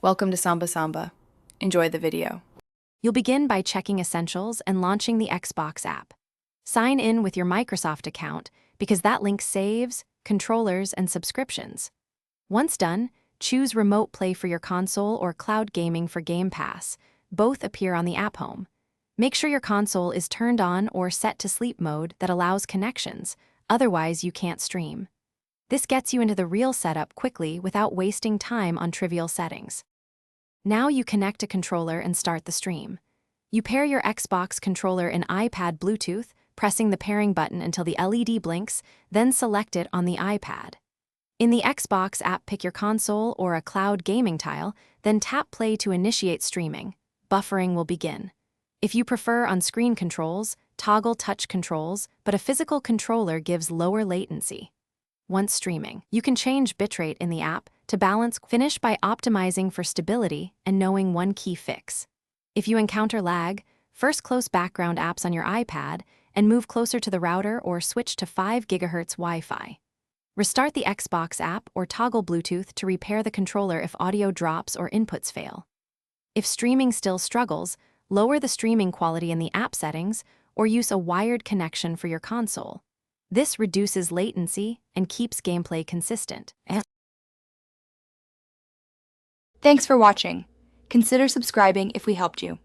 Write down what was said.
Welcome to Samba Samba. Enjoy the video. You'll begin by checking Essentials and launching the Xbox app. Sign in with your Microsoft account because that link saves, controllers, and subscriptions. Once done, choose Remote Play for your console or Cloud Gaming for Game Pass. Both appear on the app home. Make sure your console is turned on or set to sleep mode that allows connections, otherwise you can't stream. This gets you into the real setup quickly without wasting time on trivial settings. Now you connect a controller and start the stream. You pair your Xbox controller and iPad Bluetooth, pressing the pairing button until the LED blinks, then select it on the iPad. In the Xbox app, pick your console or a cloud gaming tile, then tap play to initiate streaming. Buffering will begin. If you prefer on-screen controls, toggle touch controls, but a physical controller gives lower latency. Once streaming, you can change bitrate in the app to balance. Finish by optimizing for stability and knowing one key fix. If you encounter lag, first close background apps on your iPad and move closer to the router or switch to 5 GHz Wi-Fi. Restart the Xbox app or toggle Bluetooth to repair the controller if audio drops or inputs fail. If streaming still struggles, lower the streaming quality in the app settings or use a wired connection for your console. This reduces latency and keeps gameplay consistent. Thanks for watching. Consider subscribing if we helped you.